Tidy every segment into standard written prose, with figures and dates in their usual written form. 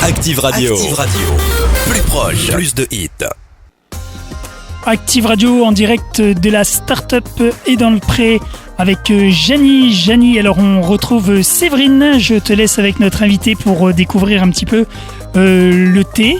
Active Radio. Plus proche, plus de hits. Active Radio en direct de la start-up et dans le pré avec Janie. Janie, alors on retrouve Séverine. Je te laisse avec notre invité pour découvrir un petit peu le thé.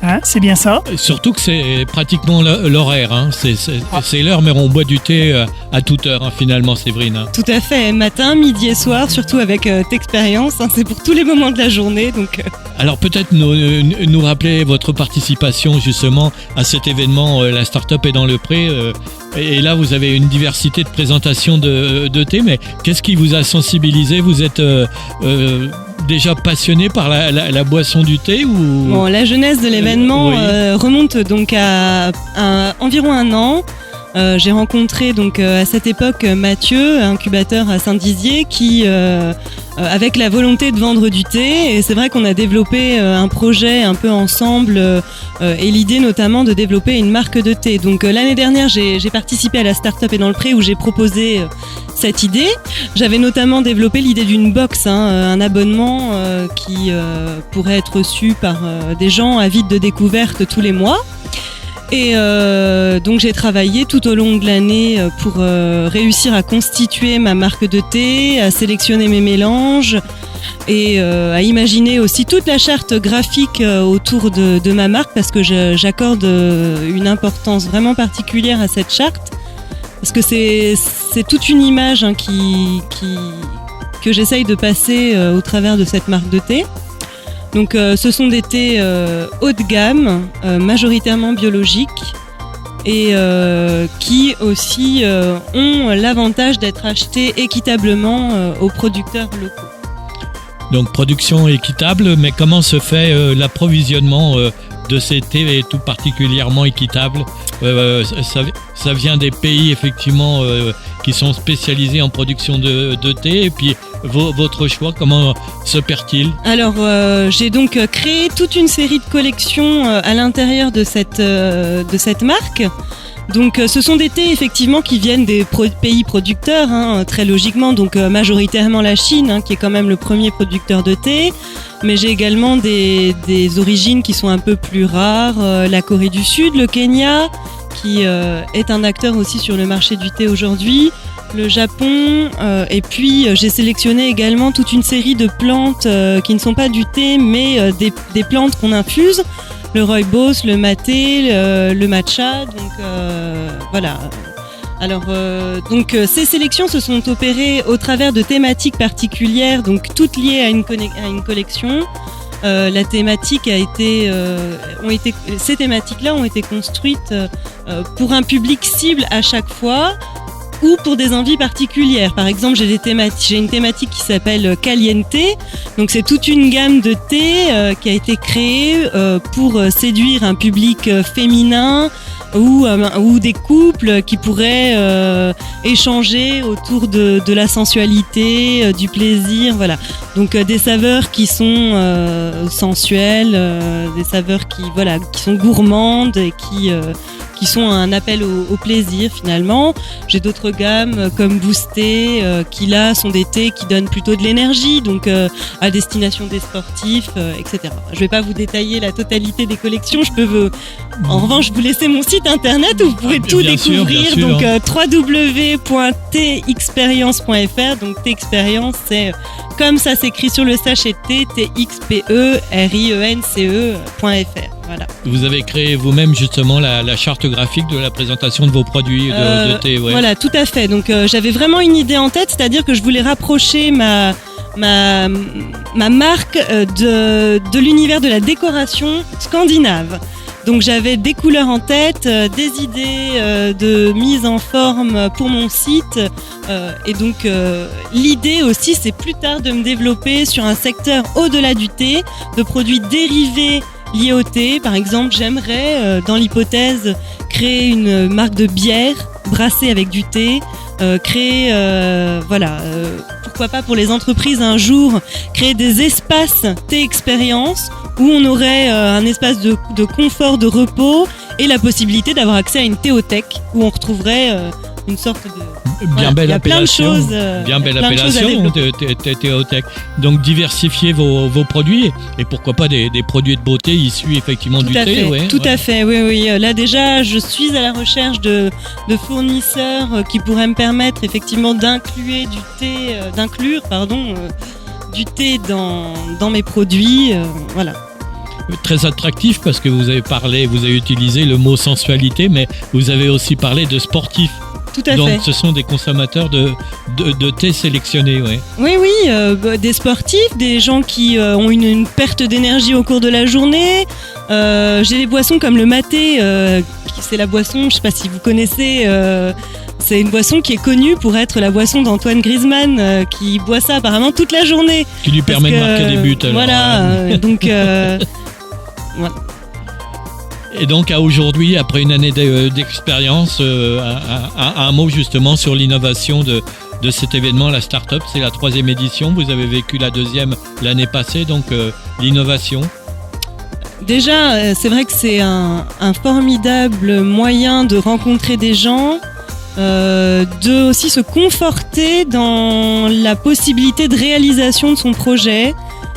Hein, c'est bien ça. Surtout que c'est pratiquement l'horaire. Hein. C'est l'heure, mais on boit du thé à toute heure, hein, finalement, Séverine. Hein. Tout à fait, matin, midi et soir, surtout avec T'Expérience. Hein, c'est pour tous les moments de la journée. Donc, Alors peut-être nous rappeler votre participation justement à cet événement, la start-up est dans le pré. Et là, vous avez une diversité de présentations de thé, mais qu'est-ce qui vous a sensibilisé ? Vous êtes déjà passionné par la boisson du thé ou... Bon, la genèse de l'événement remonte donc à environ un an. J'ai rencontré donc à cette époque Mathieu, incubateur à Saint-Dizier, qui avec la volonté de vendre du thé, et c'est vrai qu'on a développé un projet un peu ensemble et l'idée notamment de développer une marque de thé. Donc l'année dernière, j'ai participé à la start-up et dans le pré où j'ai proposé cette idée. J'avais notamment développé l'idée d'une box, un abonnement qui pourrait être reçu par des gens avides de découvertes tous les mois. Et donc j'ai travaillé tout au long de l'année pour réussir à constituer ma marque de thé, à sélectionner mes mélanges et à imaginer aussi toute la charte graphique autour de ma marque, parce que j'accorde une importance vraiment particulière à cette charte, parce que c'est toute une image que j'essaye de passer au travers de cette marque de thé. Donc ce sont des thés haut de gamme, majoritairement biologiques, et qui aussi ont l'avantage d'être achetés équitablement aux producteurs locaux. Donc production équitable, mais comment se fait l'approvisionnement de ces thés, et tout particulièrement équitable? Ça vient des pays effectivement qui sont spécialisés en production de thé, et puis votre choix, comment se perd-il? Alors j'ai donc créé toute une série de collections à l'intérieur de cette marque. Donc ce sont des thés effectivement qui viennent des pays producteurs, très logiquement, donc majoritairement la Chine, qui est quand même le premier producteur de thé, mais j'ai également des origines qui sont un peu plus rares, la Corée du Sud, le Kenya, qui est un acteur aussi sur le marché du thé aujourd'hui, le Japon, et puis j'ai sélectionné également toute une série de plantes qui ne sont pas du thé, mais des plantes qu'on infuse. Le rooibos, le maté, le matcha, donc voilà. Alors donc ces sélections se sont opérées au travers de thématiques particulières, donc toutes liées à une collection. La thématique ces thématiques-là ont été construites pour un public cible à chaque fois, ou pour des envies particulières. Par exemple, j'ai une thématique qui s'appelle Caliente. Donc c'est toute une gamme de thé qui a été créée pour séduire un public féminin, ou des couples qui pourraient échanger autour de la sensualité, du plaisir, voilà. Donc des saveurs qui sont sensuelles, des saveurs qui sont gourmandes et qui sont un appel au plaisir finalement. J'ai d'autres gammes comme Boosté, qui là sont des thés qui donnent plutôt de l'énergie, donc à destination des sportifs, etc. Je vais pas vous détailler la totalité des collections, en revanche vous laisser mon site internet où vous pourrez tout découvrir, donc www.texperience.fr. donc T'Expérience, c'est comme ça s'écrit sur le sachet de thé, TXPERIENCE.fr. Voilà. Vous avez créé vous-même justement la charte graphique de la présentation de vos produits de thé. Ouais. Voilà, tout à fait. Donc j'avais vraiment une idée en tête, c'est-à-dire que je voulais rapprocher ma marque de l'univers de la décoration scandinave. Donc j'avais des couleurs en tête, des idées de mise en forme pour mon site, et donc l'idée aussi, c'est plus tard de me développer sur un secteur au-delà du thé, de produits dérivés liés au thé. Par exemple, j'aimerais, dans l'hypothèse, créer une marque de bière brassée avec du thé, pourquoi pas pour les entreprises un jour, créer des espaces thé expérience où on aurait un espace de confort, de repos, et la possibilité d'avoir accès à une théothèque où on retrouverait une sorte de... Bien belle appellation. Bien belle appellation, Théotech. Donc diversifier vos produits et pourquoi pas des produits de beauté issus effectivement du thé. Tout à fait, oui. Là déjà, je suis à la recherche de fournisseurs qui pourraient me permettre effectivement d'inclure du thé dans mes produits. Voilà. Très attractif parce que vous avez utilisé le mot sensualité, mais vous avez aussi parlé de sportifs. Tout à fait. Donc ce sont des consommateurs de thé sélectionnés, ouais. Oui, des sportifs, des gens qui ont une perte d'énergie au cours de la journée. J'ai des boissons comme le maté, c'est la boisson, je ne sais pas si vous connaissez, c'est une boisson qui est connue pour être la boisson d'Antoine Griezmann, qui boit ça apparemment toute la journée. Qui lui permet de marquer des buts. Alors, voilà, donc... voilà. Et donc à aujourd'hui, après une année d'expérience, un mot justement sur l'innovation de cet événement, la Startup. C'est la 3e édition, vous avez vécu la 2e l'année passée, donc l'innovation. Déjà, c'est vrai que c'est un formidable moyen de rencontrer des gens, de aussi se conforter dans la possibilité de réalisation de son projet,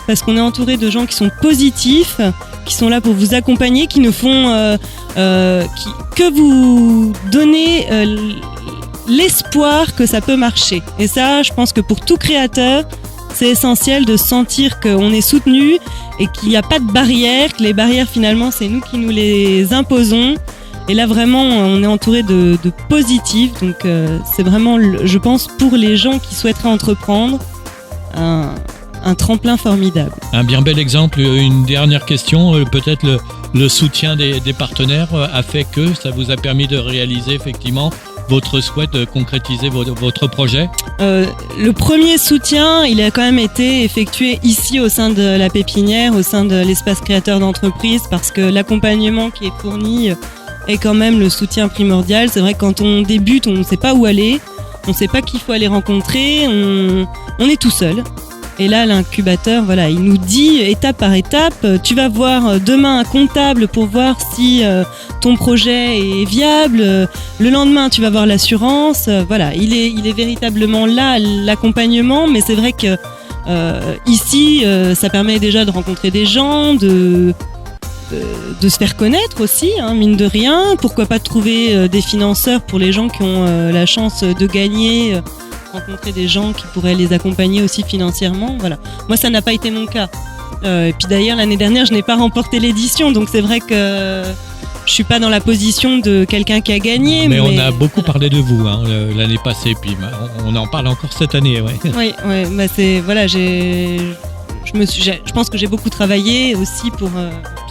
parce qu'on est entouré de gens qui sont positifs, qui sont là pour vous accompagner, qui ne font que vous donner l'espoir que ça peut marcher. Et ça, je pense que pour tout créateur, c'est essentiel de sentir qu'on est soutenu et qu'il n'y a pas de barrières, que les barrières finalement c'est nous qui nous les imposons. Et là vraiment on est entouré de positifs, donc c'est vraiment, je pense, pour les gens qui souhaiteraient entreprendre, un tremplin formidable. Un bien bel exemple. Une dernière question, peut-être le soutien des partenaires a fait que ça vous a permis de réaliser effectivement votre souhait de concrétiser votre projet? Le premier soutien, il a quand même été effectué ici au sein de la pépinière, au sein de l'espace créateur d'entreprise, parce que l'accompagnement qui est fourni est quand même le soutien primordial. C'est vrai que quand on débute, on ne sait pas où aller, on ne sait pas qui il faut aller rencontrer, on est tout seul. Et là, l'incubateur, voilà, il nous dit étape par étape, tu vas voir demain un comptable pour voir si ton projet est viable. Le lendemain, tu vas voir l'assurance. Voilà, il est véritablement là, l'accompagnement. Mais c'est vrai que ici, ça permet déjà de rencontrer des gens, de se faire connaître aussi, hein, mine de rien. Pourquoi pas de trouver des financeurs pour les gens qui ont la chance de gagner, rencontrer des gens qui pourraient les accompagner aussi financièrement. Voilà. Moi, ça n'a pas été mon cas. Et puis d'ailleurs, l'année dernière, je n'ai pas remporté l'édition, donc c'est vrai que je suis pas dans la position de quelqu'un qui a gagné. Mais on a beaucoup parlé de vous l'année passée, puis on en parle encore cette année. Ouais. Oui, bah c'est voilà, je pense que j'ai beaucoup travaillé aussi pour.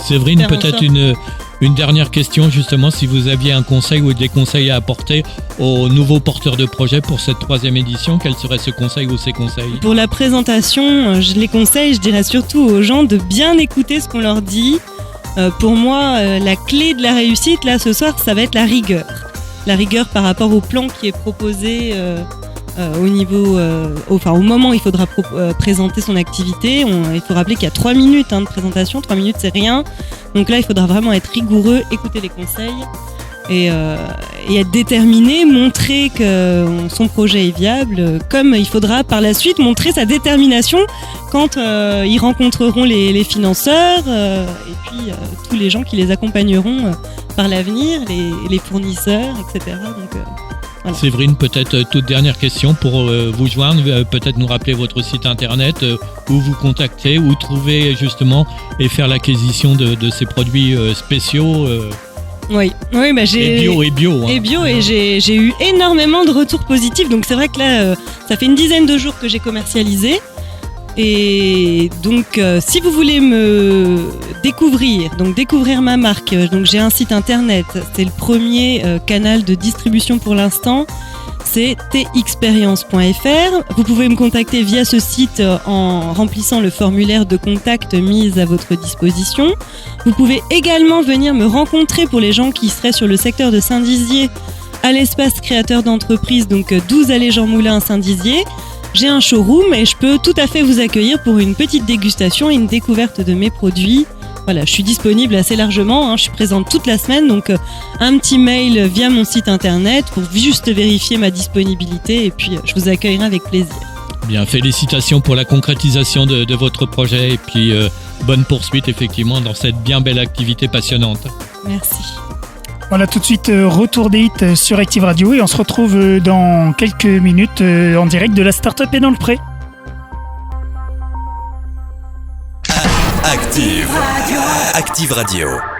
Séverine, peut-être une dernière question, justement, si vous aviez un conseil ou des conseils à apporter aux nouveaux porteurs de projets pour cette 3e édition, quel serait ce conseil ou ces conseils? Pour la présentation, je les conseille, je dirais surtout aux gens de bien écouter ce qu'on leur dit. Pour moi, la clé de la réussite, là, ce soir, ça va être la rigueur. La rigueur par rapport au plan qui est proposé au niveau, au moment où il faudra présenter son activité. Il faut rappeler qu'il y a 3 minutes de présentation. 3 minutes, c'est rien. Donc là, il faudra vraiment être rigoureux, écouter les conseils et être déterminé, montrer que son projet est viable, comme il faudra par la suite montrer sa détermination quand ils rencontreront les financeurs et puis tous les gens qui les accompagneront par l'avenir, les fournisseurs, etc. Donc, voilà. Séverine, peut-être toute dernière question pour vous joindre, peut-être nous rappeler votre site internet, où vous contacter, où trouver justement et faire l'acquisition de ces produits spéciaux. Oui, bah j'ai... Et bio. Et bio, et j'ai eu énormément de retours positifs, donc c'est vrai que là, ça fait une dizaine de jours que j'ai commercialisé. Et donc, si vous voulez me découvrir ma marque, donc j'ai un site internet, c'est le premier canal de distribution pour l'instant, c'est txperience.fr. Vous pouvez me contacter via ce site en remplissant le formulaire de contact mis à votre disposition. Vous pouvez également venir me rencontrer pour les gens qui seraient sur le secteur de Saint-Dizier à l'espace créateur d'entreprise, donc 12 allées Jean Moulin à Saint-Dizier. J'ai un showroom et je peux tout à fait vous accueillir pour une petite dégustation et une découverte de mes produits voilà, je suis disponible assez largement, je suis présente toute la semaine, donc un petit mail via mon site internet pour juste vérifier ma disponibilité et puis je vous accueillerai avec plaisir. Bien, félicitations pour la concrétisation de votre projet et puis bonne poursuite effectivement dans cette bien belle activité passionnante. Merci. Voilà, tout de suite, retour des hits sur Active Radio et on se retrouve dans quelques minutes en direct de la Start-up et dans le Pré. Active Radio.